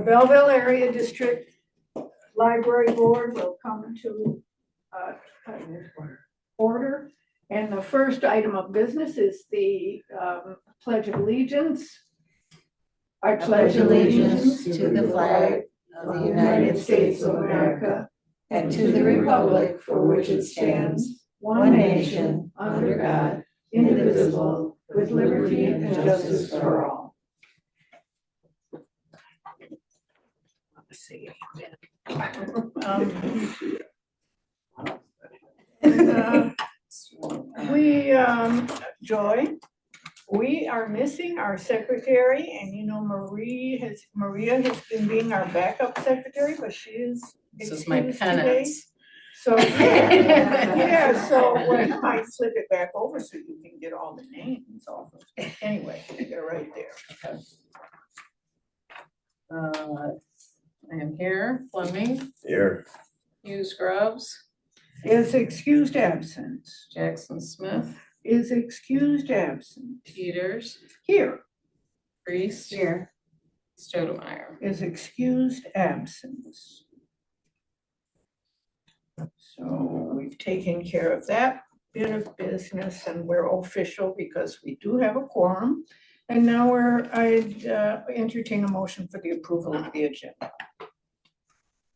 The Belleville Area District Library Board will come to order. And the first item of business is the Pledge of Allegiance. I pledge allegiance to the flag of the United States of America and to the republic for which it stands, one nation, under God, indivisible, with liberty and justice for all. Let's see. Joy, we are missing our secretary, and you know Maria has been being our backup secretary, but she is This is my excused penance. So yeah, so well, you might flip it back over so you can get all the names off of it. Anyway, they're right there. I am here. Fleming. Here. Hughes Grubbs. Is excused absent. Jackson Smith. Is excused absent. Peters. Here. Priest. Here. Stoudemire. Is excused absence. So we've taken care of that bit of business and we're official because we do have a quorum. And now I'd entertain a motion for the approval of the agenda.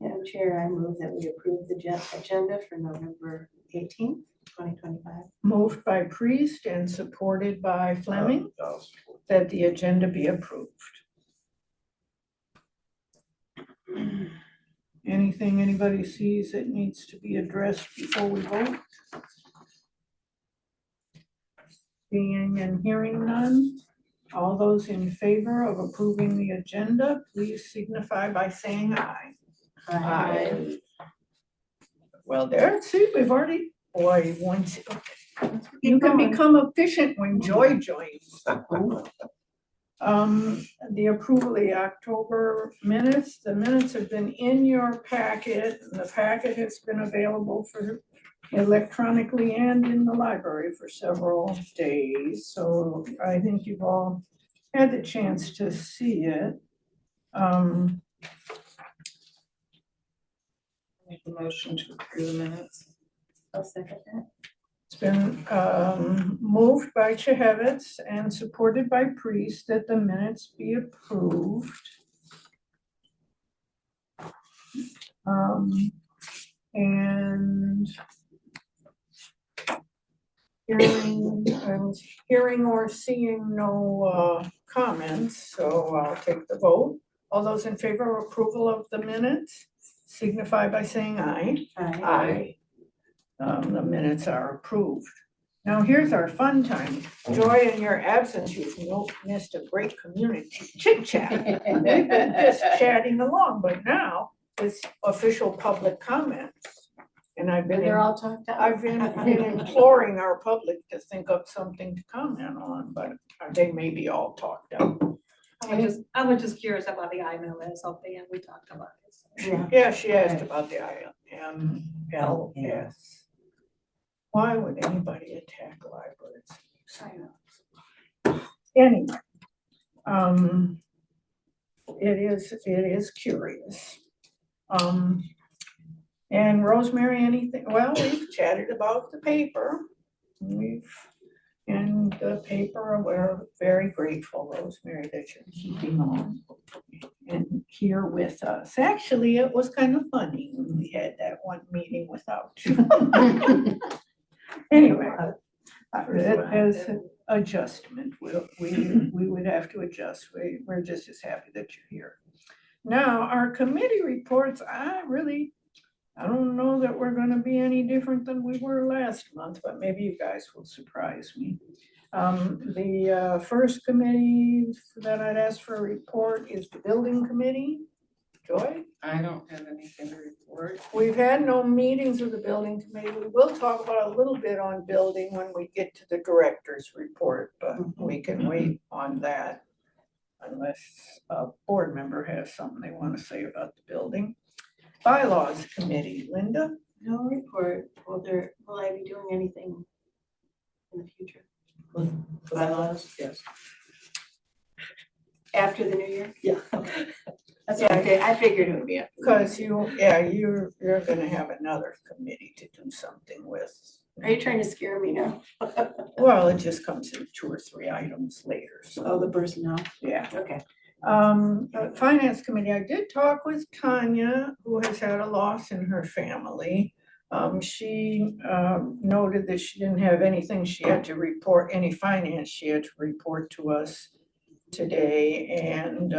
Madam Chair, I move that we approve the agenda for November 18th, 2025. Moved by Priest and supported by Fleming that the agenda be approved. Anything anybody sees that needs to be addressed before we vote? Seeing and hearing none, all those in favor of approving the agenda, please signify by saying aye. Aye. Well, there, see, we've already, boy, once, you can become efficient when Joy joins. The approval of the October minutes, the minutes have been in your packet, and the packet has been available for electronically and in the library for several days. So I think you've all had the chance to see it. Make a motion to approve the minutes. I'll second that. It's been moved by Chehevitz and supported by Priest that the minutes be approved. And hearing or seeing no comments, so I'll take the vote. All those in favor of approval of the minutes signify by saying aye. Aye. The minutes are approved. Now here's our fun time. Joy, in your absence, you've missed a great community chit chat. We've been just chatting along, but now it's official public comments. And They're all talked out. I've been imploring our public to think of something to comment on, but they may be all talked out. I was just curious about the IMLS update, and we talked about it. So. Yeah, she asked about the IMLS. Why would anybody attack libraries? Anyway, it is curious. And Rosemary, anything? Well, we've chatted about the paper. And the paper, we're very grateful, Rosemary, that you're keeping on and here with us. Actually, it was kind of funny when we had that one meeting without you. Anyway, as an adjustment, we would have to adjust. We're just as happy that you're here. Now, our committee reports, I don't know that we're going to be any different than we were last month, but maybe you guys will surprise me. The first committee that I'd ask for a report is the building committee. Joy? I don't have anything to report. We've had no meetings with the building committee. We will talk about a little bit on building when we get to the director's report, but we can wait on that unless a board member has something they want to say about the building. Bylaws committee, Linda? No report. Will I be doing anything in the future with bylaws? Yes. After the new year? Yeah. Okay. That's Yeah. okay, I figured it would be. Because you're gonna have another committee to do something with. Are you trying to scare me now? Well, it just comes in 2 or 3 items later, Oh, so, the personnel, yeah. okay. Finance committee, I did talk with Tanya, who has had a loss in her family. She noted that she didn't have anything she had to report, any finance she had to report to us today, and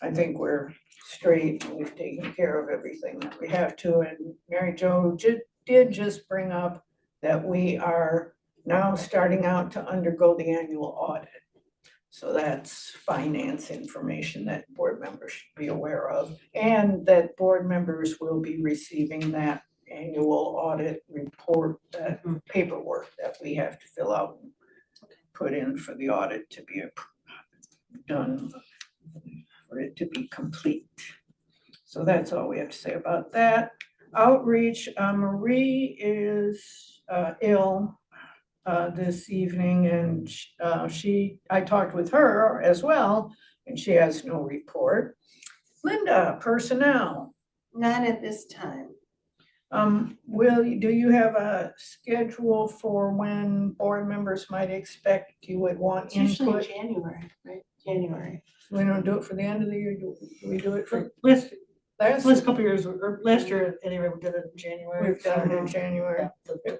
I think we're straight, and we've taken care of everything that we have to, and Mary Jo did just bring up that we are now starting out to undergo the annual audit. So that's finance information that board members should be aware of, and that board members will be receiving that annual audit report, that paperwork that we have to fill out and put in for the audit to be done, for it to be complete. So that's all we have to say about that. Outreach, Marie is ill this evening, and I talked with her as well, and she has no report. Linda, personnel. None at this time. Do you have a schedule for when board members might expect you would want It's usually input? January, right? January. We don't do it for the end of the year, do we do it for Last last? couple of years, or last year, anyway, we did it in January. We've done it in so, January.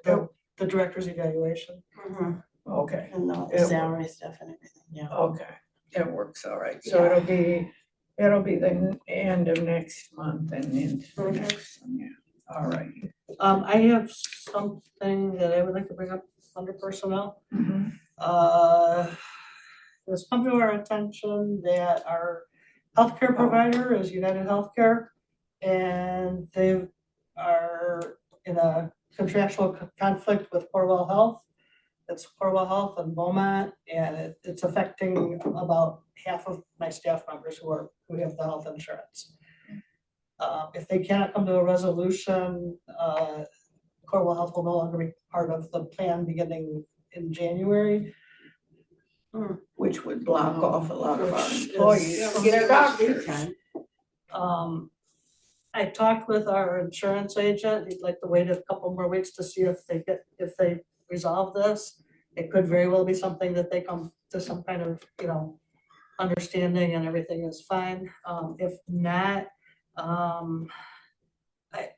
yeah, the director's evaluation. Okay, And the It'll- salary stuff and everything, yeah. okay, that works all right. So it'll be the end of next month and into the next one, yeah. All right. I have something that I would like to bring up under personnel. Mhm. It's come to our attention that our healthcare provider is United Healthcare, and they are in a contractual conflict with Corewell Health. It's Corewell Health and Beaumont, and it's affecting about half of my staff members who have the health insurance. If they cannot come to a resolution, Corewell Health will no longer be part of the plan beginning in January. Which would block off a lot of our Which is- employees from Get their our free doctors. time. I talked with our insurance agent. He'd like to wait a couple more weeks to see if they resolve this. It could very well be something that they come to some kind of, understanding and everything is fine. If not, I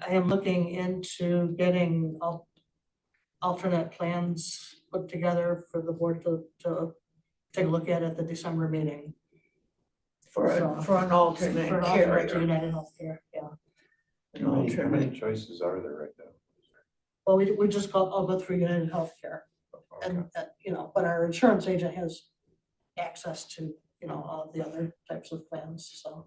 am looking into getting alternate plans put together for the board to take a look at the December meeting. For an alternate For alternate to carrier. United Healthcare, yeah. An How alternate. many choices are there right now? Well, we just I'll go through United Healthcare. And, but our insurance agent has access to, all of the other types of plans, so.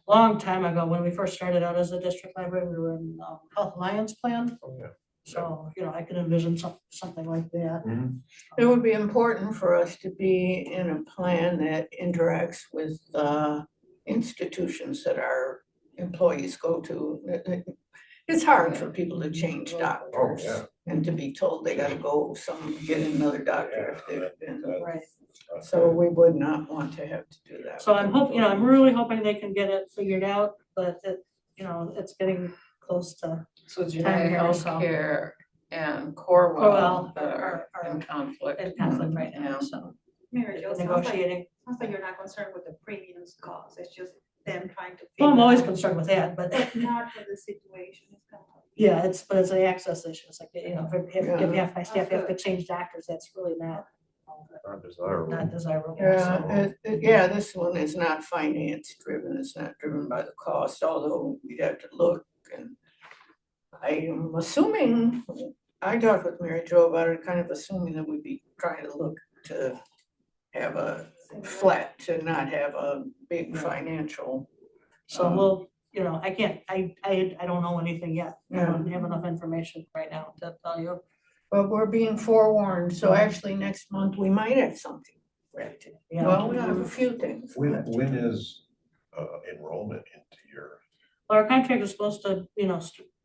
Long time ago, when we first started out as a district library, we were in Health Alliance plan, Oh, yeah. so, I could envision something like that. It would be important for us to be in a plan that interacts with institutions that our employees go to. It's hard for people to change doctors. yeah. And to be told they gotta go get another doctor if they've been. Right, So we would not want to have to do that. so I'm hoping, I'm really hoping they can get it figured out, but it's getting close to. So it's Time United here, so- Healthcare and Corewell Corewell that are are in conflict. in conflict right now, Yeah. so. Mary Jo, Negotiating. sounds like you're not concerned with the premiums cost, it's just them trying to. Well, I'm figure always out- concerned with that, but But not for the situation, it's kind of. yeah, it's an access issue. It's like, if half my staff have to change doctors, that's really not Not desirable. not desirable. Yeah, this one is not finance driven, it's not driven by the cost, although we'd have to look, and I am assuming, I talked with Mary Jo about it, kind of assuming that we'd be trying to look to have a flat, to not have a big financial. So we'll, I don't know anything yet. I don't have enough information right now to tell you. But we're being forewarned, so actually next month we might have something ready to. Yeah. Well, we have a few things. When is enrollment into your, Well, our contract is supposed to,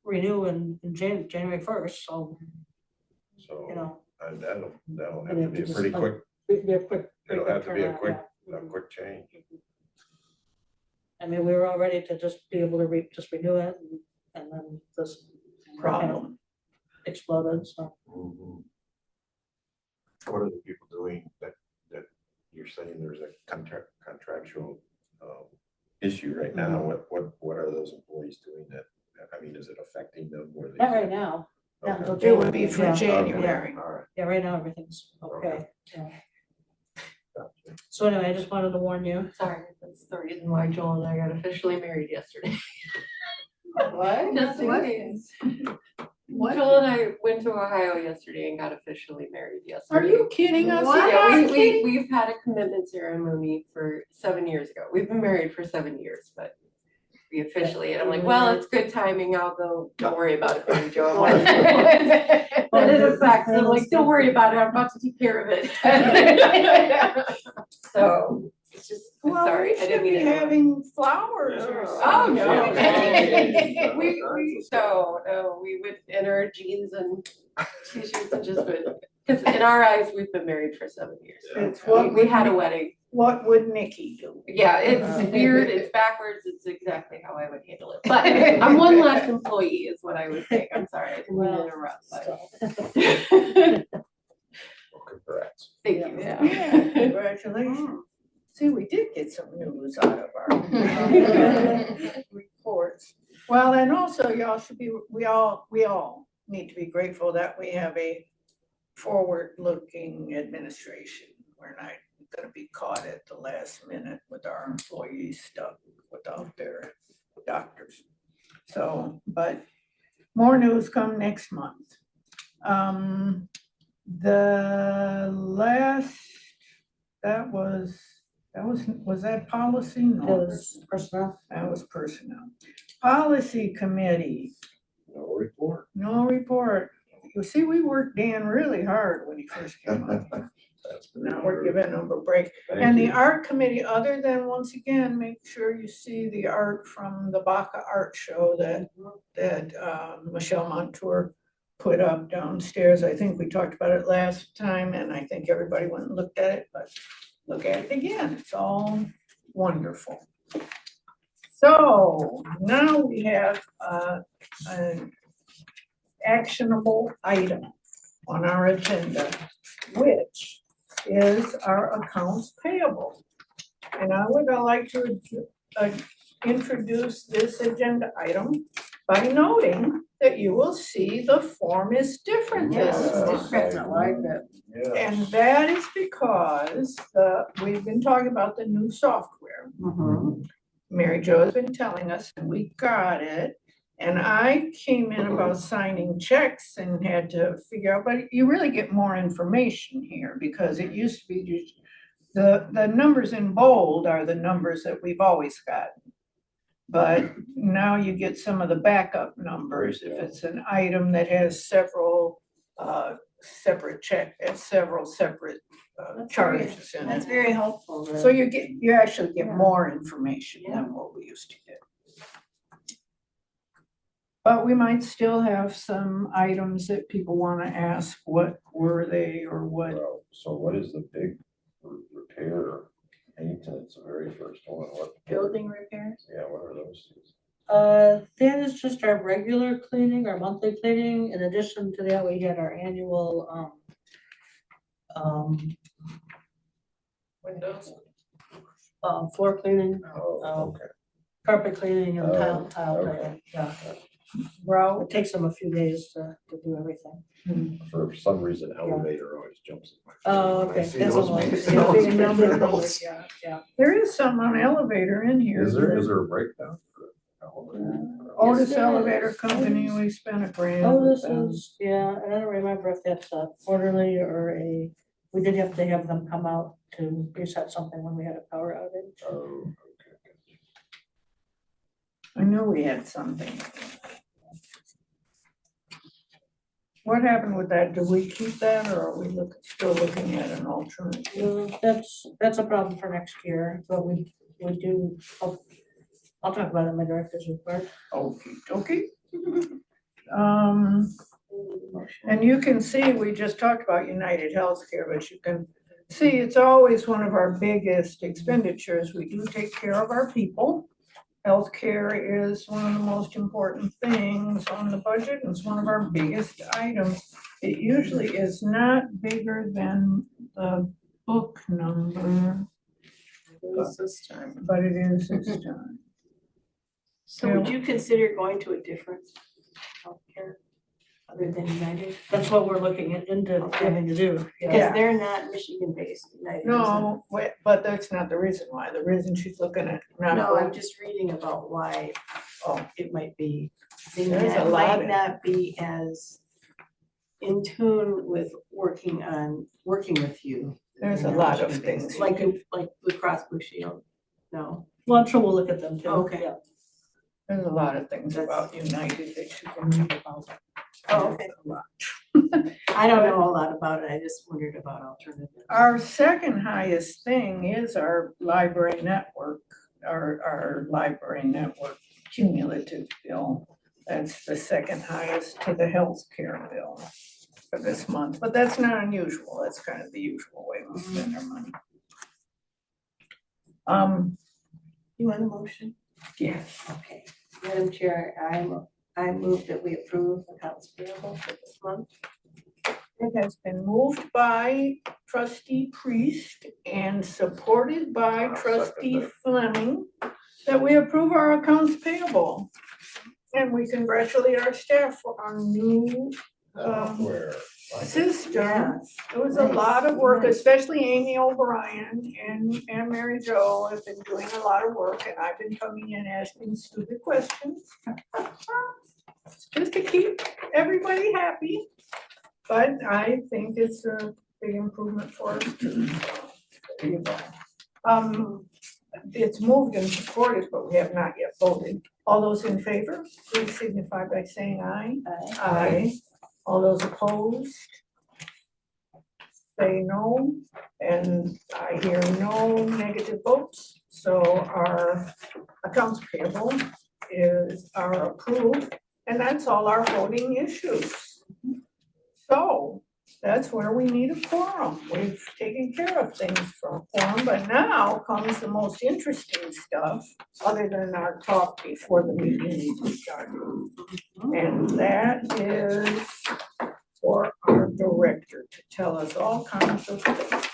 renew in January 1st, so, so that'll have we to be a just, pretty like, quick, be a quick. it'll have to be a turnaround, quick, yeah. a quick change. I mean, we were all ready to just be able to just renew it and then this Problem. exploded, so. Mhm. What are the people doing that you're saying there's a contractual issue right now? What are those employees doing that, I mean, is it affecting them? Or Not right now, not until Okay. It would be for Yeah. January. All right. Yeah, right now everything's okay. Okay. Yeah. Gotcha. So anyway, I just wanted to warn you. Sorry, that's the reason why Joel and I got officially married yesterday. What? Just in What? case. What? Joel and I went to Ohio yesterday and got officially married Are yesterday. you kidding us? What? You're Yeah, not kidding? we've had a commitment ceremony for 7 years ago. We've been married for 7 years, but we officially, and I'm like, well, it's good timing. I'll go. Don't worry about it, Mary Jo. But in effect, I'm like, don't worry about it. I'm about to take care of it. So it's just, Well, sorry, we I should didn't mean be to interrupt. having flowers or Yeah. Oh, something. no. No, we would in our jeans and t-shirts and just would, because in our eyes, we've been married for 7 years. It's We what had a wedding. What would Nikki do? Yeah, it's weird, it's backwards, it's exactly how I would handle it. But I'm one less employee is what I would say. I'm sorry, I didn't mean to interrupt, but. Well, congrats. Thank you. Yeah, congratulations. See, we did get some news out of our reports. Well, and also y'all should be, we all need to be grateful that we have a forward-looking administration. We're not gonna be caught at the last minute with our employees stuck without their doctors. So, but more news come next month. The last, was that policy? It No, was personnel. that was personnel. Policy committee, No report. no report. You see, we worked Dan really hard when he first came up. That's pretty Now we're good. giving him a break. Thank And the you. art committee, other than, once again, make sure you see the art from the Baca Art Show that Michelle Montour put up downstairs. I think we talked about it last time, and I think everybody went and looked at it, but look at it again. It's all wonderful. So now we have an actionable item on our agenda, which is our accounts payable. And I would like to introduce this agenda item by noting that you will see the form is different this Yes, month. I like it. Yes. And that is because we've been talking about the new software. Mary Jo has been telling us, and we got it. And I came in about signing checks and had to figure out, but you really get more information here because it used to be just the numbers in bold are the numbers that we've always gotten. But now you get some of the backup numbers if it's an item that has several separate several separate charges in That's it. very helpful. So you actually get more information than what we used to get. But we might still have some items that people want to ask, what were they or what? Well, so what is the big repair or maintenance, the very first one? What? Building repairs? Yeah, what are those? That is just our regular cleaning, our monthly cleaning. In addition to that, we had our annual, Windows. floor cleaning, Oh, okay. carpet cleaning and Oh, tile okay. cleaning, yeah. Well, It takes them a few days to do everything. For some reason, elevator always jumps in my face. Oh, when I okay. see That's those all. maintenance Yeah, bills. big numbers, yeah. there is some on elevator in here. Is there a breakdown for elevator? Otis Yes, there Elevator is. Company, we spent $1,000 Oh, with this them. is, yeah, and I don't remember if that's a quarterly or we did have to have them come out to reset something when we had a power outage. Oh, okay. I knew we had something. What happened with that? Do we keep that or are we still looking at an alternative? Well, that's a problem for next year, but we do, I'll talk about it in my director's report. Okay. And you can see, we just talked about United Healthcare, but you can see it's always one of our biggest expenditures. We do take care of our people. Healthcare is one of the most important things on the budget. It's one of our biggest items. It usually is not bigger than the book number, This time. but it is this time. So would you consider going to a different healthcare other than United? That's what we're looking into having to do. Yeah. Because they're not Michigan-based, United isn't. No, but that's not the reason why. The reason she's looking at not. No, I'm just reading about why Oh, it might be, they There's a lot might in- not be as in tune with working with you. there's a lot of things. Like Blue Cross Blue Shield, no. Well, I'm sure we'll look at them too. Okay. Yeah. There's a lot of things about United that you can read about. Oh, okay. A lot. I don't know a lot about it, I just wondered about alternatives. Our second highest thing is our library network, our library network cumulative bill. That's the second highest to the healthcare bill for this month, but that's not unusual. That's kind of the usual way we spend our money. You want a motion? Yes. Okay. Madam Chair, I move that we approve accounts payable for this month. It has been moved by trustee Priest and supported by I'll second trustee that. Fleming that we approve our accounts payable. And we congratulate our staff for our new Where? system. It was a lot of work, especially Amy O'Brien and Mary Jo have been doing a lot of work, and I've been coming in asking stupid questions. Just to keep everybody happy, but I think it's a big improvement for us too. There you go. It's moved and supported, but we have not yet voted. All those in favor, please signify by saying aye. Aye. All those opposed? Say no, and I hear no negative votes, so our accounts payable are approved, and that's all our voting issues. So, that's where we need a quorum. We've taken care of things for a quorum, but now comes the most interesting stuff, other than our talk before the meeting even started. And that is for our director to tell us all kinds of things.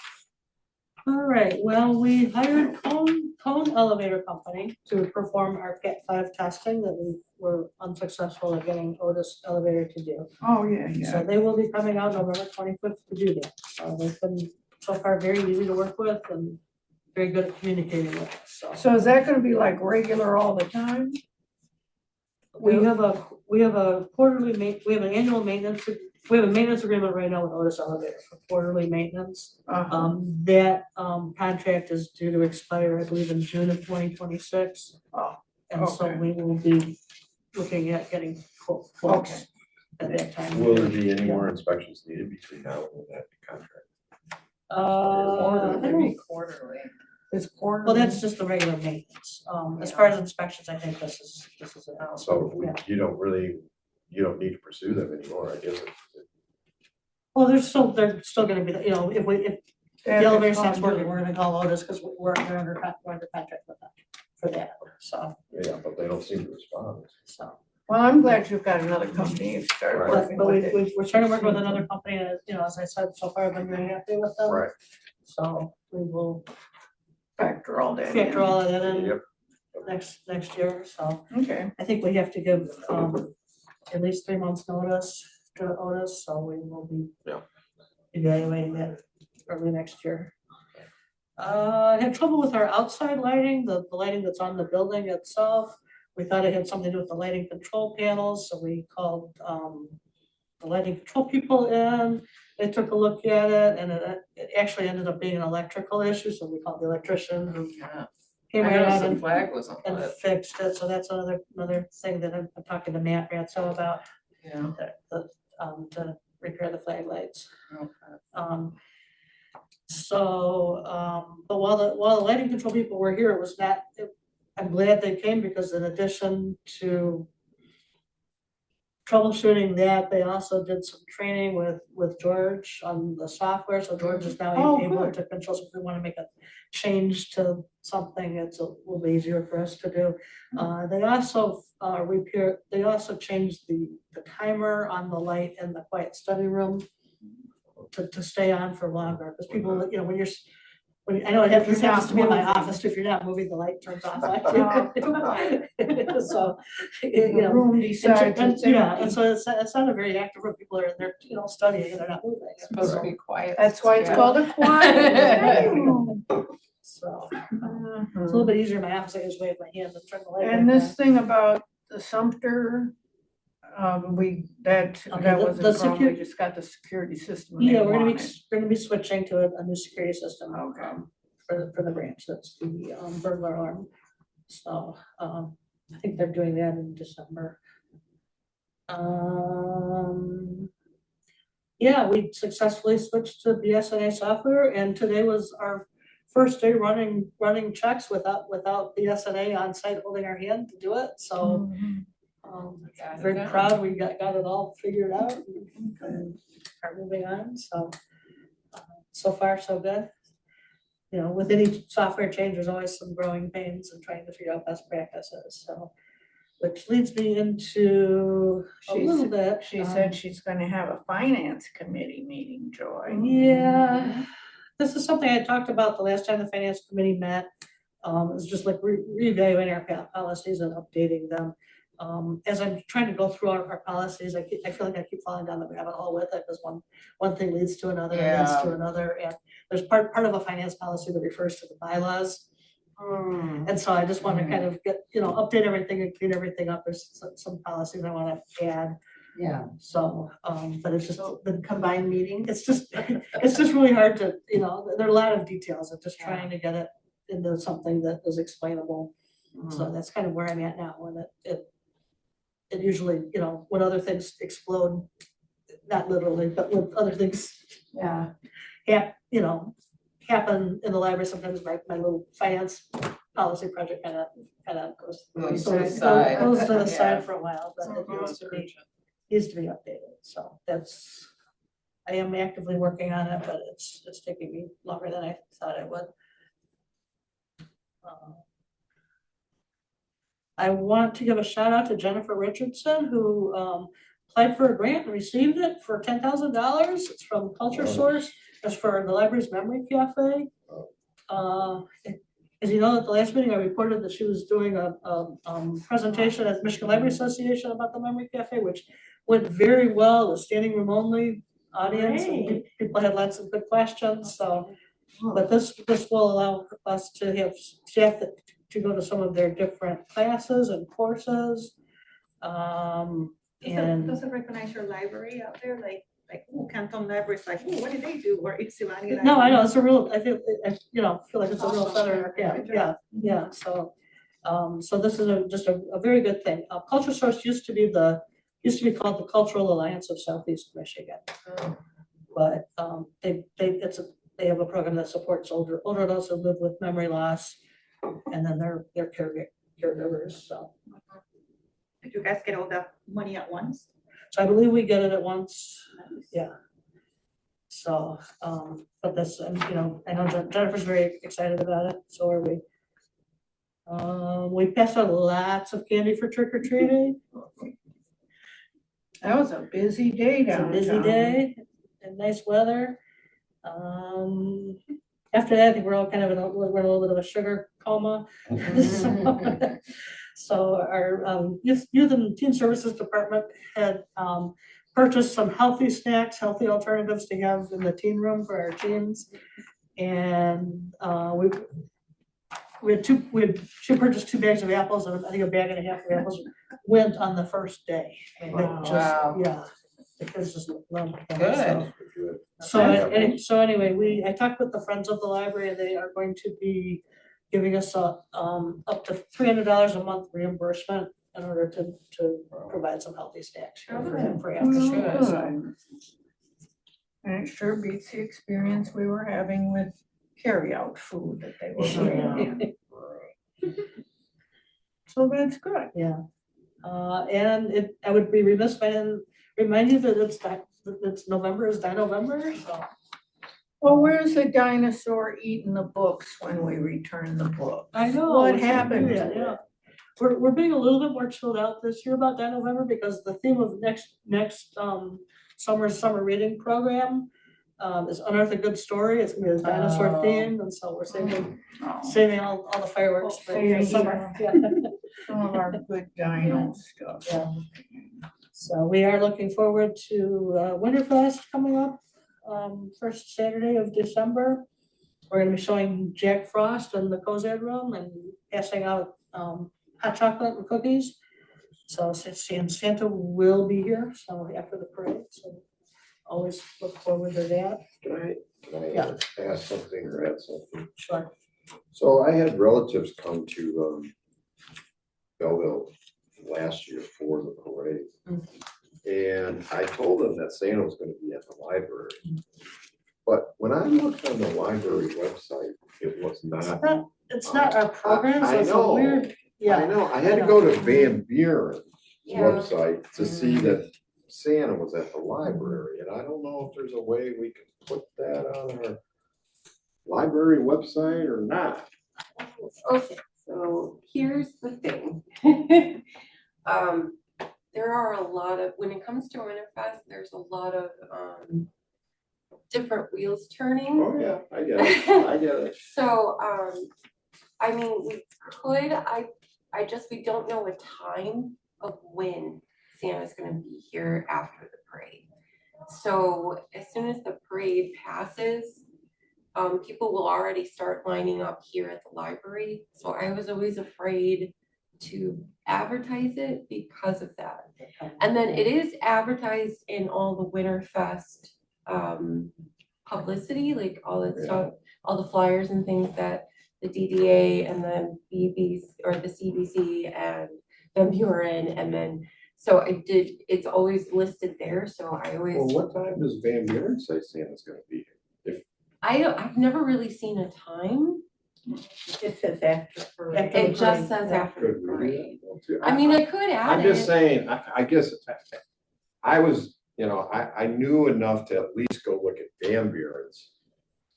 All right, well, we hired Cone Elevator Company to perform our Cat 5 testing that we were unsuccessful at getting Otis Elevator to do. Oh, yeah, So they will be coming out November 25th to do that. So they've been so far very easy to work with and very good at communicating with us, so. So is that gonna be like regular all the time? We have a quarterly we have an annual maintenance, we have a maintenance agreement right now with Otis Elevator for quarterly maintenance. That contract is due to expire, I believe, in June of 2026. Oh, And so okay. we will be looking at getting quotes at that time. Will there be any more inspections needed between now and that contract? Quarterly. Quarterly. It's quarterly. Well, that's just the regular maintenance. As far as inspections, I think this is it. So Yeah. you don't need to pursue them anymore, I guess. Well, they're still gonna be, if the elevator stops working, working. we're gonna call Otis because we're under contract with them for that, so. Yeah, but they don't seem to respond. Well, I'm glad you've got another company you've started Right. working But with. we're trying to work with another company, and, as I said, so far I've been very happy with them. Right. So we will Factor all that in. factor all of that in Yep. next year, so. Okay, I think we have to give at least 3 months' notice to Otis, so we will be Yeah. evaluating that early next year. I had trouble with our outside lighting, the lighting that's on the building itself. We thought it had something to do with the lighting control panels, so we called the lighting control people in. They took a look at it, and it actually ended up being an electrical issue, so we called the electrician who came right out and flag was on and fixed it, so that's another thing that I'm talking to Matt Ratso about, Yeah. to repair the flag lights. Okay. But while the lighting control people were here, I'm glad they came, because in addition to troubleshooting that, they also did some training with George on the software, so George is now Oh, able good. to control, so if we want to make a change to something, it's a little bit easier for us to do. They also they also changed the timer on the light in the quiet study room to stay on for longer, because people, when you're, I know If this you're happens to be in my not office, if you're not moving, the light turns off. Oh. So, The room decides it's yeah, and empty. so it's not a very active room, people are in there, studying and they're not moving. Supposed to be quiet. That's why it's called a quiet study room. So, it's a little bit easier in my office, I just wave my hand and turn the light. And back this thing about the Sumter, that Okay, the wasn't a problem, we just got the security system. on. they Yeah, we're wanted. gonna be switching to a new security system. Okay. For the branch, that's the burglar alarm. So, I think they're doing that in December. Yeah, we successfully switched to BSNA software, and today was our first day running checks without BSNA on site holding our hand to do it, so. Mhm. Very proud we got it all figured out and are moving on, so. So far, so good. With any software change, there's always some growing pains and trying to figure out best practices, so. Which leads me into a little bit. She said she's gonna have a finance committee meeting, Joy. Yeah, this is something I talked about the last time the finance committee met. It was just like reevaluating our policies and updating them. As I'm trying to go through our policies, I feel like I keep falling down the rabbit hole with it, because one thing leads to another, and leads to another, and there's part of a finance policy that refers to the bylaws. And so I just want to kind of get, update everything and clean everything up. There's some policies I want to add. Yeah. So, but it's just the Combined meeting. it's just really hard to, there are a lot of details of just trying to get it into something that is explainable. So that's kind of where I'm at now, when it usually, when other things explode, not literally, but when other things happen in the library, sometimes my little finance policy project kind of goes Goes to to the side. the Yeah. side for a while, but it needs to be updated. So I am actively working on it, but it's taking me longer than I thought it would. I want to give a shout out to Jennifer Richardson, who applied for a grant and received it for $10,000. It's from Culture Source. It's for the library's memory cafe. As you know, at the last meeting, I reported that she was doing a presentation at the Michigan Library Association about the memory cafe, which went very well. The standing room only audience, and people had lots of good questions. So, but this will allow us to have staff to go to some of their different classes and courses. And Does it recognize your library out there, like, Canton Library is like, oh, what do they do, or Ypsilanti? no, I know, it's a real, I feel like it's a real feather, yeah, so. So this is just a very good thing. Culture Source used to be called the Cultural Alliance of Southeast Michigan. But they have a program that supports older adults who live with memory loss, and then their caregivers, so. Did you guys get all the money at once? So I believe we get it at once, yeah. So, but this, I know Jennifer's very excited about it, so are we. We passed out lots of candy for trick or treating. That was a busy day It's a downtown. busy day and nice weather. After that, I think we're all kind of we're in a little bit of a sugar coma. So our youth and teen services department had purchased some healthy snacks, healthy alternatives to have in the teen room for our teens. And she purchased 2 bags of apples, and I think a bag and a half of apples went on the first day. Wow. Yeah. Because just love them. Good. So anyway, I talked with the Friends of the Library, and they are going to be giving us up to $300 a month reimbursement in order to provide some healthy snacks for after school. So, And it sure beats the experience we were having with carryout food that they were bringing in. So that's good. yeah. And I would be remiss if I didn't remind you that it's November is Dino November, so. Well, where's the dinosaur eating the books when we return the books? I know. What we should do happened that, to yeah. it? We're being a little bit more chilled out this year about that November because the theme of next summer reading program is Unearth a Good Story. It's gonna be a dinosaur Oh. themed, and so we're saving Oh, all the fireworks for Saving summer. Yeah. some of our good dino stuff. Yeah. So we are looking forward to Winterfest coming up, first Saturday of December. We're gonna be showing Jack Frost in the Cozad room and passing out hot chocolate and cookies. So Santa will be here, so after the parade, so always look forward to that. Can I Yeah. ask something or add something? Sure. So I had relatives come to Belleville last year for the parade. And I told them that Santa was gonna be at the library. But when I looked on the library website, it was not. It's not our program, so I it's a know. weird, I yeah. know, I had to go to Van Buren's Yeah. website to see that Santa was at the library, and I don't know if there's a way we can put that on our library website or not. Okay, so here's the thing. There are a lot of, when it comes to Winterfest, there's a lot of different wheels turning. Oh, yeah, I get it, I get it. So, I mean, we could, we don't know a time of when Santa's gonna be here after the parade. So as soon as the parade passes, people will already start lining up here at the library. So I was always afraid to advertise it because of that. And then it is advertised in all the Winterfest publicity, like all that stuff, all the flyers and things that the DDA and the BBC or the CBC and Van Buren, and then so it's always listed there. So I always. Well, what time does Van Buren say Santa's gonna be here? I've never really seen a time. It says after parade. It just says after Could the we parade. do that? I mean, I could add I'm just it. saying, I guess, I was, I knew enough to at least go look at Van Buren's,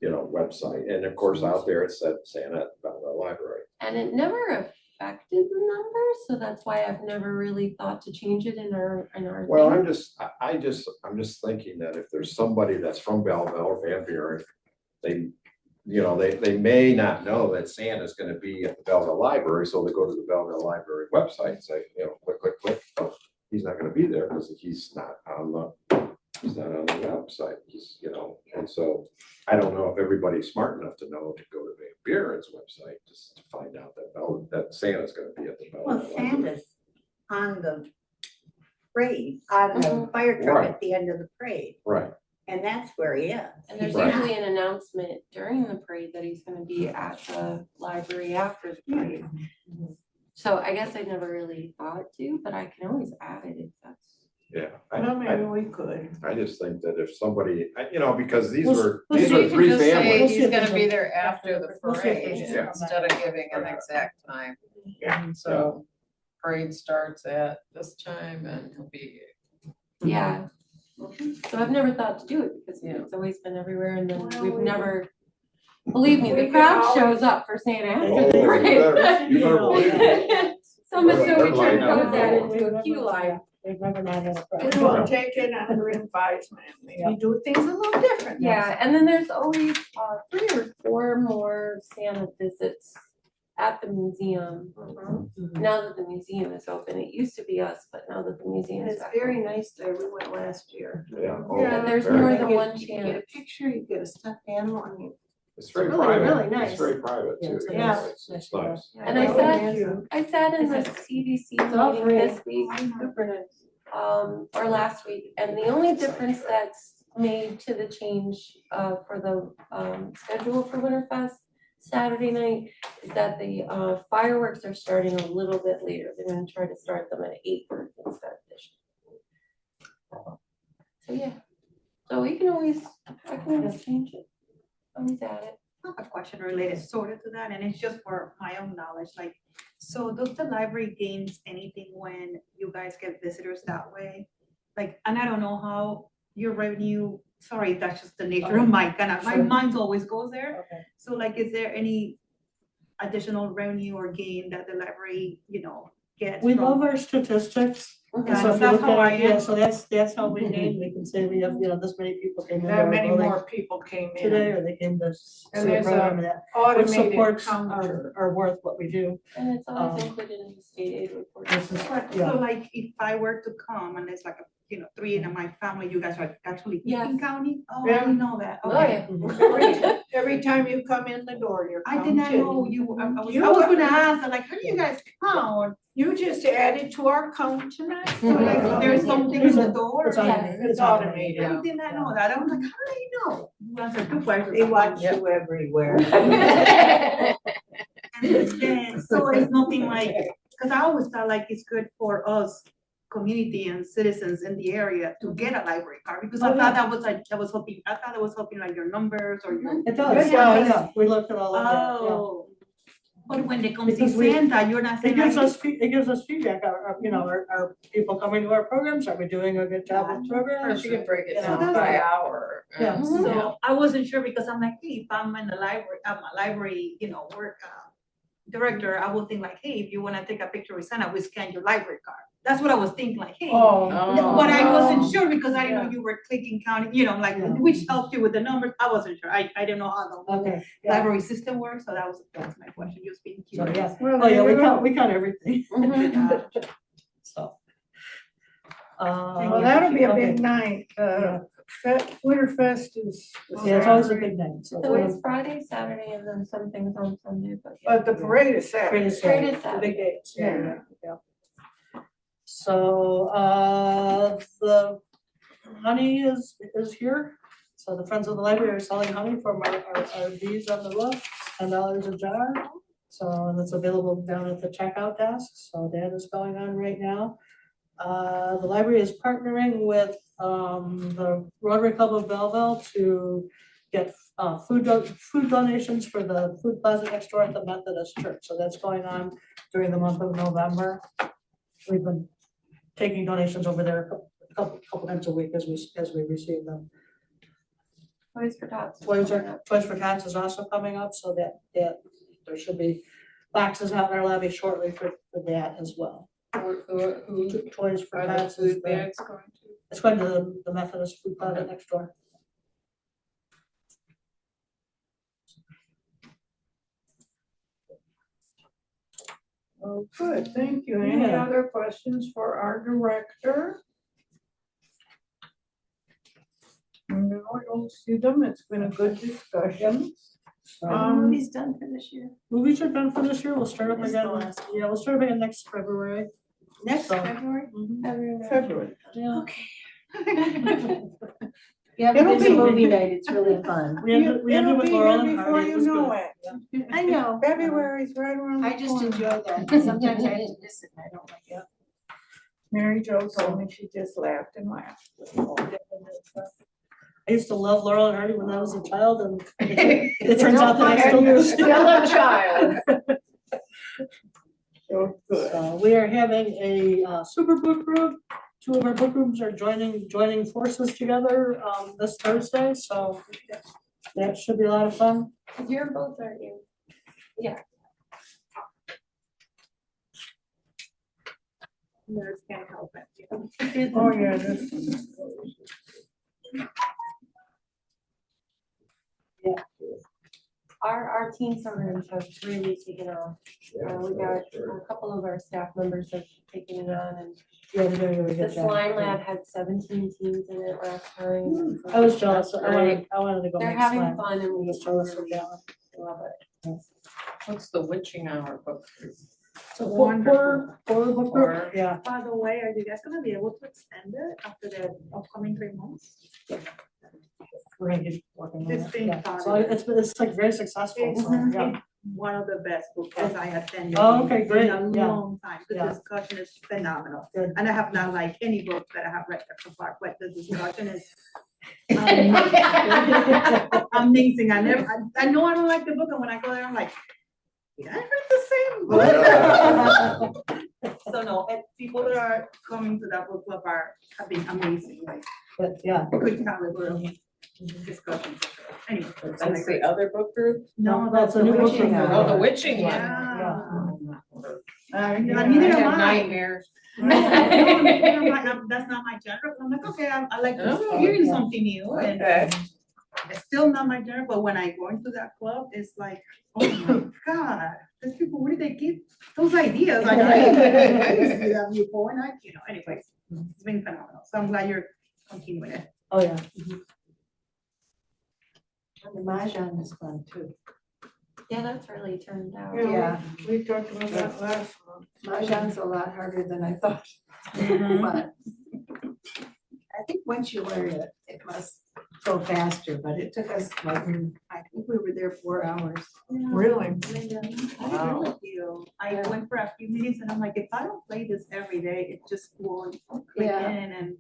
website, and of course, out there it said Santa at the Belleville Library. And it never affected the numbers, so that's why I've never really thought to change it in our Well, thing. I'm just thinking that if there's somebody that's from Belleville or Van Buren, they may not know that Santa's gonna be at the Belleville Library, so they go to the Belleville Library website and say, click, oh, he's not gonna be there because he's not on the website, and so I don't know if everybody's smart enough to know to go to Van Buren's website just to find out that Santa's gonna be at the Belleville Well, Library. Santa's on the parade, on the fire truck at the end of the parade, Right, and that's where he is. And there's Right. usually an announcement during the parade that he's gonna be at the library after the parade. So I guess I never really thought to, but I can always add it if that's. yeah. Well, maybe we could. I just think that if somebody, because these We'll- were, we'll these see. were You three can just say families. We'll see He's if gonna there's be a- there after the we'll see if parade there's Yeah. instead of giving an exact time. Yeah. So parade starts at this time and he'll be. Yeah. So I've never thought to do it because Yeah. it's always been everywhere and then Well, we've we never, believe me, we the can crowd always- shows up for Santa after Oh, the you parade. better believe it. So much so They're we turned lining up. that into a queue line. We've never not had a We problem. will take it under advisement. We do things a little different. Yeah, and then there's always 3 or 4 more Santa visits at the museum. Now that the museum is open, it used to be us, but now that the museum is It's back very open. nice there. We went last year. Yeah. oh, Yeah, And there's very more nice. than one You get a chance. picture, you get a stuffed animal, I mean, It's very really, private. really It's nice. very private Yeah, too. it's nice. It's nice. And I Well, said- thank you. I sat in the It's CDC all meeting free. this week, super nice, or last week, and the only difference that's made to the change for the schedule for Winterfest Saturday night is that the fireworks are starting a little bit later. They're gonna try to start them at 8:30 instead of this. So yeah, so I can always change it, always add it. I have a question related sort of to that, and it's just for my own knowledge, like, so does the library gains anything when you guys get visitors that way? Like, and I don't know how your revenue sorry, that's just the nature of my kind of, my Sure. mind always goes there. Okay. So like, is there any additional revenue or gain that the library, gets? We from- love our statistics. Yeah, So if you that's look how I at it, yeah, am. so that's how we gain, we can say we have, this many people came into That our many building more people came today, in. or they came to see And a there's a program and that, which automated supports counter. our worth, what we do. And it's always Um, included in the state aid report. This is, So like, if I were to come and there's like, 3 in my family, you guys are actually Eaton Yes. County? Oh, I Yeah. didn't know that. Oh, Okay. yeah. Every time you come in the door, you're I did not counted. know you, I was You gonna are- ask, like, how do you guys count? You just added to our count tonight. So like, there's something in the door? It's automated. It's automated. I did not know that. I was like, how do you know? You answered two questions. They watch you everywhere. And then, so it's nothing like, because I always thought like it's good for us, community and citizens in the area to get a library card, because I Oh, thought that was like, I thought it was helping like your numbers or your. It does, yeah, we looked at all of that, yeah. Oh, but when they come see Because we- Santa, you're not It saying gives like. us, it gives us feedback, are people coming to our programs, are we doing a good job with programs? You can break it Yeah. down by hour. Yeah. So I wasn't sure because I'm like, hey, if I'm in the library, I'm a library, work director, I would think like, hey, if you wanna take a picture with Santa, we scan your library card. That's what I was thinking, like, hey. Oh, But I wasn't no. sure because I didn't know you were clicking counting, like, Yeah. which helps you with the numbers. I wasn't sure. I didn't know how the whole Okay, yeah, library system works, so that's my question, just being so, curious. yeah, Well, oh, yeah, there you go. we count everything, so. Well, that'll be a okay. big night. Winterfest is. Yeah, it's always a big night, so. So it's Friday, Saturday, and then some things on Sunday, but. yeah. But the parade is Saturday. Parade is Parade is Saturday, the big days, Yeah. yeah. So, the honey is here, so the Friends of the Library are selling honey from our bees on the roof, $10 a jar. So, and it's available down at the checkout desk, so that is going on right now. The library is partnering with, the Rotary Club of Belleville to get, food donations for the food plaza next door at the Methodist Church, so that's going on during the month of November. We've been taking donations over there a couple times a week as we receive them. Toys for Tots. Toys for Tots is also coming up, so that there should be boxes out in our lobby shortly for that as well. Who Toys for are the Tots is food the, bags going to? it's going to the Methodist food plaza next door. Oh, good, thank you. Any Yeah. other questions for our director? No, I don't see them. It's been a good discussion. So, Movie's done for this year. movies are done for this year, we'll start up It's again, the last yeah, we'll start up again next February. Next So- February? Mhm. February. Yeah. Yeah, It'll it's a be- movie night, it's really fun. We ended It'll with be Laurel here and before Hardy, it you was know good. it. I know. February's right around the I just corner. enjoy that. Sometimes I have to miss it and I don't like it. Mary Jo told me she just laughed and laughed. I used to love Laurel and Hardy when I was a child, and it turns out that I still And you're do. still a child. So good. So we are having a super book group. 2 of our book groups are joining forces together this Thursday, so that should be a lot of fun. You're both, aren't you? Nerds can't help it. Oh, yeah, this. Our teen summers have really taken off. We got a couple of our staff members have taken it on, and Yeah, they're doing a really the good job. slime lab had 17 teams in it last time. I was jealous. That's I wanted to go They're make having slime. fun, and I we was jealous of that. love it. What's the witching hour book? So Wonderful. four book group, yeah. By the way, are you guys gonna be able to extend it after the upcoming 3 months? We're gonna keep working on This it. thing Yeah. started. So it's like very successful, so, yeah. One of the best books I attended. Oh, okay, great, In a yeah. long time. The Yeah. discussion is phenomenal. Good. And I have not liked any book that I have read so far, but the discussion is amazing. I know I don't like the book, and when I go there, I'm like, did I read the same book? So no, and people that are coming to that book club have been amazing, like, But, yeah, good caliber. discussion. Anyway. That's the other book group? No, That's that's a the new book witching group. hour. Oh, the witching one. Yeah. Yeah, neither I am have I. nightmares. That's not my genre. I'm like, okay, I like to Oh, hearing something new and Okay. it's still not my genre, but when I go into that club, it's like, oh my God, these people, where did they get those ideas? I used to do that before and anyways, it's been phenomenal. So I'm glad you're continuing it. Oh, yeah. And the Mahjong is fun too. Yeah, that's really turned out. Yeah. We talked about that last month. Mahjong's a lot harder than I thought. Mm-hmm. But I think once you learn it, it must go faster, but it took us like, I think we were there 4 hours. Really? I agree with you. I went for a few meetings and I'm like, if I don't play this every day, it just won't click Yeah. in and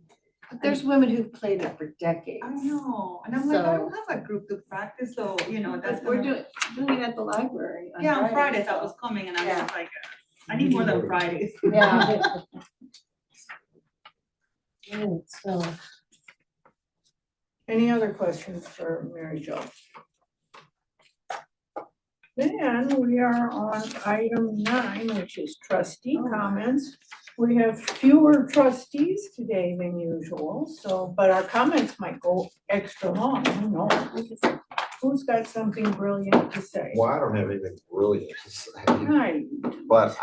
But there's women who've played it for decades. I know. And I'm like, I So- don't have a group to practice, so, that's. We're gonna- doing it at the library. Yeah, on Fridays I so- was coming and I was Yeah. just like, I need more than Fridays. Yeah. So, Any other questions for Mary Jo? Then we are on item 9, which is trustee comments. We have fewer trustees today than usual, but our comments might go extra long, who knows? Who's got something brilliant to say? Well, I don't have anything brilliant to say, Hi. but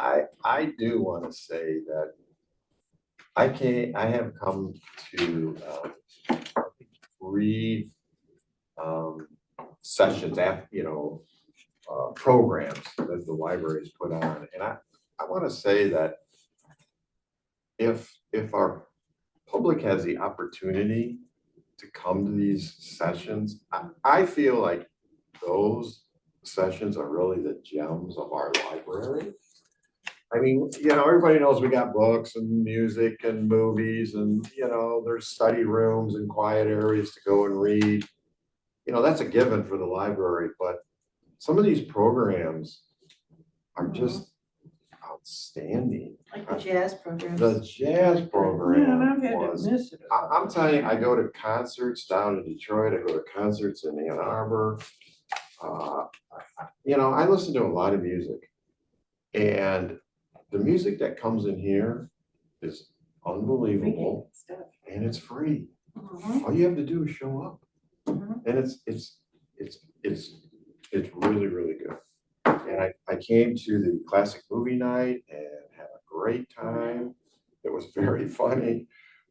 I do want to say that I have come to 3 sessions after, programs that the library's put on. And I want to say that if our public has the opportunity to come to these sessions, I feel like those sessions are really the gems of our library. I mean, everybody knows we got books and music and movies and, there's study rooms and quiet areas to go and read. That's a given for the library, but some of these programs are just outstanding. like the jazz program. The jazz Yeah, and program I've had to was, miss it. I'm telling you, I go to concerts down in Detroit, I go to concerts in Ann Arbor. I listen to a lot of music. And the music that comes in here is unbelievable and it's free. Mhm. All you have to do is show up. Mhm. And it's really, really good. And I came to the classic movie night and had a great time. It was very funny.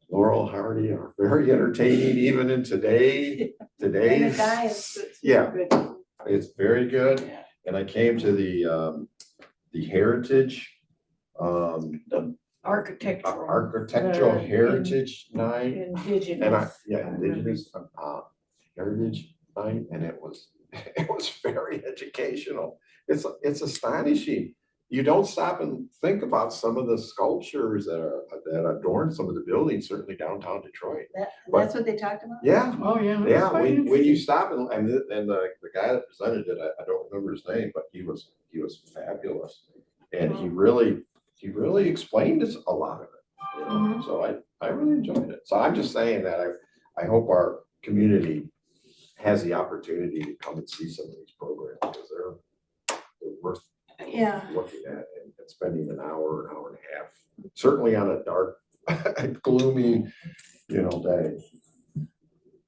Laurel Hardy are very entertaining even in And the today's. guy is Yeah. good. It's very good. Yeah. And I came to the Heritage, Architectural, Architectural in- Heritage Night. And indigenous. Indigenous Heritage Night, and it was very educational. It's astonishing. You don't stop and think about some of the sculptures that adorn some of the buildings, certainly downtown Detroit. That's what they talked about? Yeah, Oh, yeah. that's yeah, quite when you interesting. stop and the guy that presented it, I don't remember his name, but he was fabulous. And he really explained us a lot of it, So I really enjoyed it. So I'm just saying that I hope our community has the opportunity to come and see some of these programs because they're worth Yeah. looking at and spending an hour and a half, certainly on a dark, gloomy, day.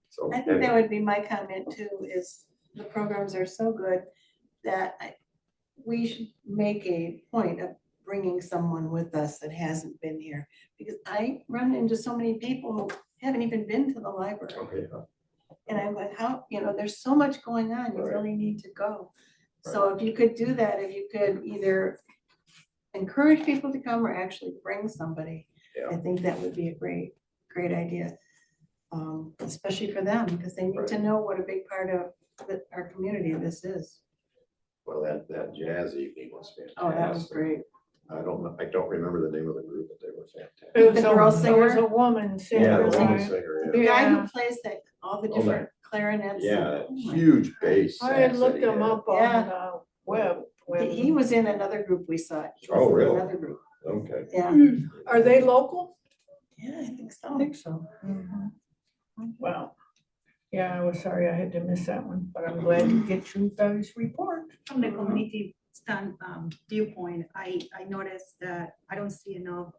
So I think that would be my comment too, is the programs are so good that we should make a point of bringing someone with us that hasn't been here. Because I run into so many people who haven't even been to the library. Okay, And I'm like, there's so much going on, you Right. really need to go. So if you could do that, if you could either encourage people to come or actually bring somebody, Yeah. I think that would be a great idea. Especially for them, because they need to know what a big part of our community this is. well, that jazz evening was fantastic. Oh, that was great. I don't remember the name of the group, but they were fantastic. It was The a- girl There was singer? a woman Yeah, singer, the woman right? singer, The yeah. guy Yeah. who plays all the Oh, different clarinets. Yeah, and- that oh my huge God. bass. I had sax looked that he them had. up on the web. He was in another group we saw. He was Oh, in really? Another group, Okay. yeah. Are they local? Yeah, I think I so. think so. Well, Yeah, I was sorry I had to miss that one, but I'm glad to get you guys' report. From the community viewpoint, I noticed that I don't see enough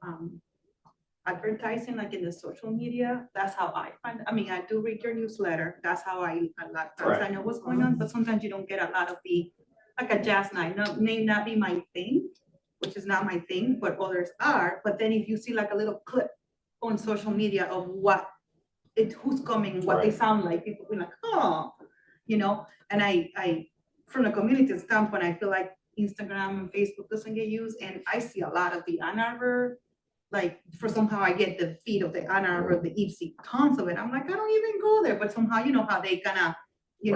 advertising like in the social media. That's how I find, I mean, I do read your newsletter. That's how I a lot of times I know what's going on, but sometimes you don't get a lot of the, like a jazz night, may not be my thing, which is not my thing, but others are. But then if you see like a little clip on social media of who's coming, what they sound like, people be like, oh, and I, from the community standpoint, I feel like Instagram and Facebook doesn't get used, and I see a lot of the Ann Arbor, like, for somehow I get the feed of the Ann Arbor, the Ipsy, tons of it. I'm like, I don't even go there, but somehow, you know how they kind of,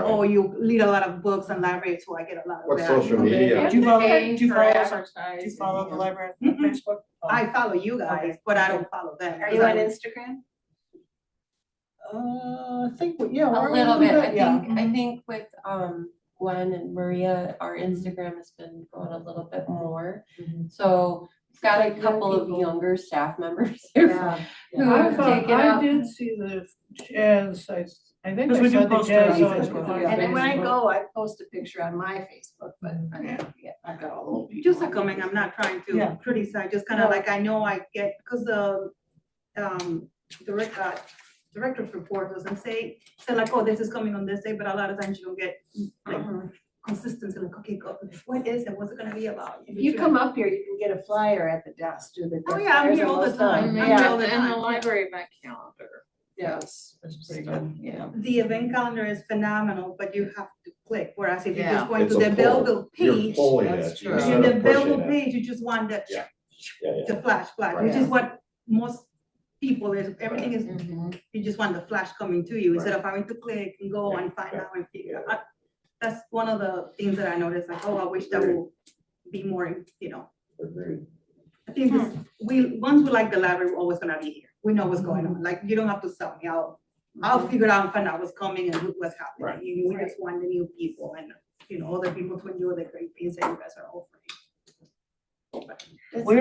oh, you read a lot of books and libraries, so I get a lot of What that. social media? Do you follow, Paying do you for follow, do you advertising. follow the library on Mhm. Facebook? Oh. I follow you guys, but I don't follow them. Are you on Instagram? I think, yeah. A we're little bit, I yeah. think with, Gwen and Maria, our Instagram has been going a little bit more. So it's got a Like young couple of people. younger staff members who Yeah. who I have thought, taken I up. did see the jazz, I think Because I we do saw the post it jazz on on Facebook, yeah. And then when I Facebook. go, I post a picture on my Facebook, but I Yeah. forget. I've got all those. Just a comment, I'm not trying Yeah. to criticize, just kind of like, I know I get, because the director's report doesn't say like, oh, this is coming on this day, but a lot of times you don't get like consistency, like, okay, go, what is it, what's it gonna be about? If you come up here, you can get a flyer at the desk, do the. Oh, yeah, I'm flyers here are all the most time. done. I'm And here Yeah. all the the time, yeah. library event calendar. Yes. It's pretty good, yeah. The event calendar is phenomenal, but you have to click, whereas if you're Yeah. just going It's to a the pull. Belleville You're page, pulling That's it true. instead in the of Belleville pushing it. page, you just want the Yeah. Yeah, the flash, which is what most people is, everything is, Mhm. you just want the flash coming to you instead of having to click and go and find out and figure out. That's one of the things that I noticed, like, oh, I wish that would be more, Agreed. I think this, once we like the library, we're always gonna be here. We know what's going on. Like, you don't have to tell me. I'll figure it out and find out what's coming and what's happening. Right. We just want the new people and, other people to enjoy the great things that you guys are offering. We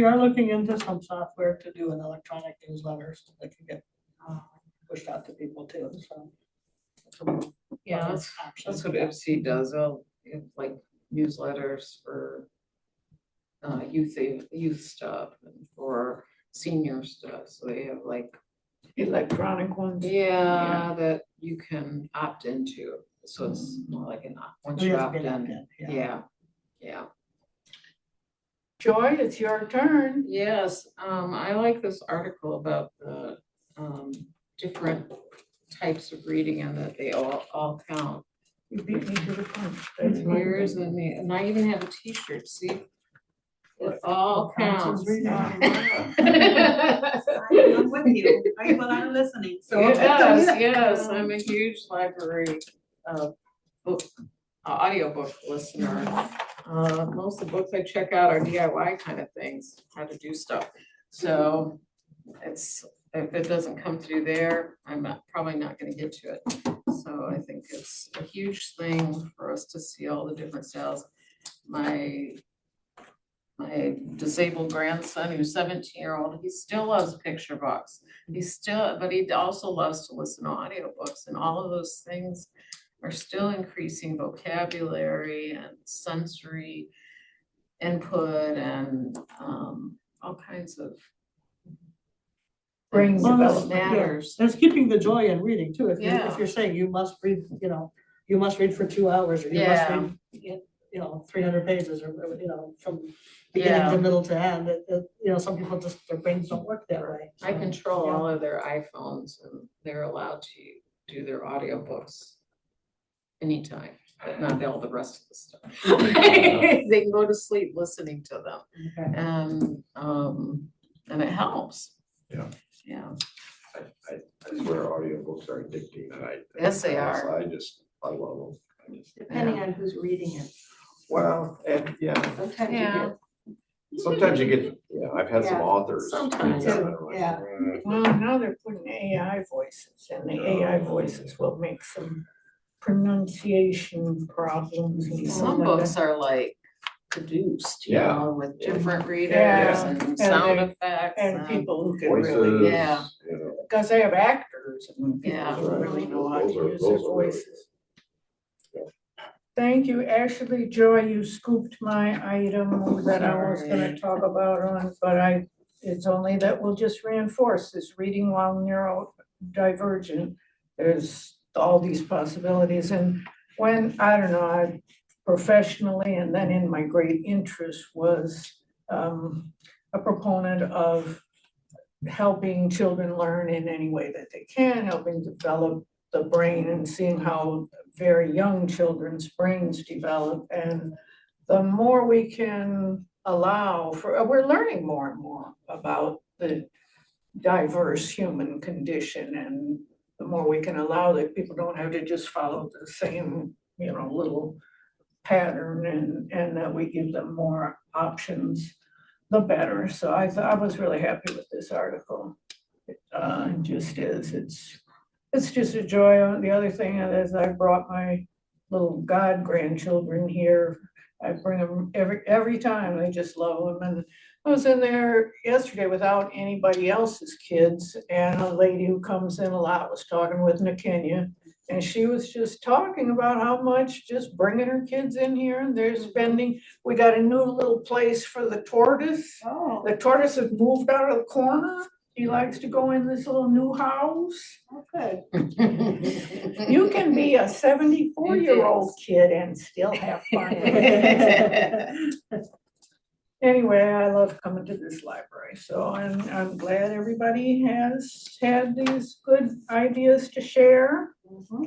are looking into some software to do an electronic newsletter so that can get pushed out to people too, so. Yeah, other that's options. what FC does, they'll have like newsletters for youth stuff and for senior stuff, so they have like, Electronic ones. yeah, that you can opt into, so it's more like once We you have to opt get in, yeah. Joy, it's your turn. Yes, I like this article about the different types of reading and that they all count. You beat me to the punch. That's my Yours thing. and I even have a t-shirt, see? It all counts. reading. I'm with you. I do a lot of listening, so. It does, yes, I'm a huge library, audiobook listener. Most of the books I check out are DIY kind of things, how to do stuff. So if it doesn't come through there, I'm probably not gonna get to it. So I think it's a huge thing for us to see all the different styles. My disabled grandson, who's 17-year-old, he still loves picture books. But he also loves to listen to audiobooks, and all of those things are still increasing vocabulary and sensory input and all kinds of Brain Well, that's- development. matters. That's keeping the joy in reading too. If Yeah. you're saying you must read, you must read for 2 hours or you must Yeah. read, 300 pages or, from beginning to middle to end. Some people just, their brains don't work that way. I so, control yeah. all of their iPhones and they're allowed to do their audiobooks anytime, but not all the rest of the stuff. They can go to sleep listening to them Okay. and it helps. Yeah. Yeah. I swear audiobooks are addicting. Yes, they are. I love them. Depending on who's reading it. Well, and yeah, Sometimes you Yeah. get, sometimes you get, I've had some Yeah, authors. sometimes, read them, and I'm like, yeah. Well, now they're putting AI voices, and the AI voices will make some pronunciation problems. and stuff Some like books that. are like produced, Yeah. with different readers Yeah. and And sound they- effects. And people who can Voices, really, Yeah. you know. because they have actors speakers and people Yeah. who really know how to Those are- use their those are really voices. Thank you, Ashley. Joy, you scooped my item that I was gonna talk about on, but it's only that will just reinforce this reading while neurodivergent. There's all these possibilities, and when, I don't know, I professionally and then in my great interest was a proponent of helping children learn in any way that they can, helping develop the brain and seeing how very young children's brains develop. And the more we can allow for, we're learning more and more about the diverse human condition, and the more we can allow that people don't have to just follow the same, little pattern, and that we give them more options, the better. So I was really happy with this article. It just is, it's just a joy. The other thing is I brought my little god grandchildren here. I bring them every time. They just love them. And I was in there yesterday without anybody else's kids, and a lady who comes in a lot was talking with Nakenya, and she was just talking about how much just bringing her kids in here, and they're spending. We got a new little place for the tortoise. Oh, The tortoise has moved out of the corner. He likes to go in this little new house. okay. You can be a 74-year-old kid and still have fun. Anyway, I love coming to this library, so I'm glad everybody has had these good ideas to share.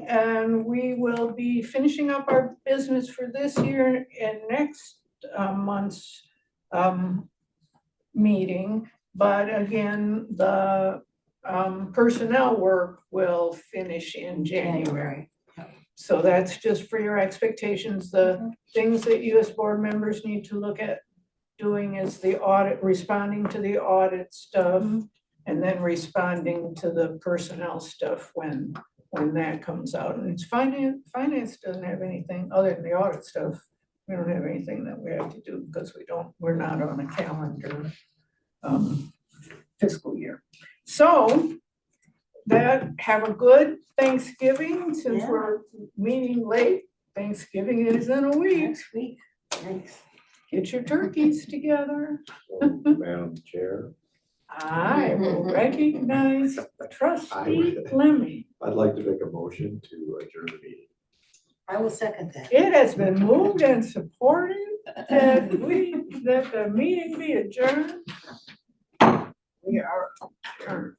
And we will be finishing up our business for this year and next month's meeting. But again, the personnel work will finish in January. So that's just for your expectations. The things that you as board members need to look at doing is the audit, responding to the audit stuff, and then responding to the personnel stuff when that comes out. And it's finance doesn't have anything other than the audit stuff. We don't have anything that we have to do because we're not on a calendar fiscal year. So have a good Thanksgiving, since we're meeting late. Thanksgiving is in a week. Next week. Thanks. Get your turkeys together. So, Madam Chair, I will recognize trustee Fleming. I'd like to make a motion to adjourn the meeting. I will second that. It has been moved and supported that the meeting be adjourned. We are adjourned.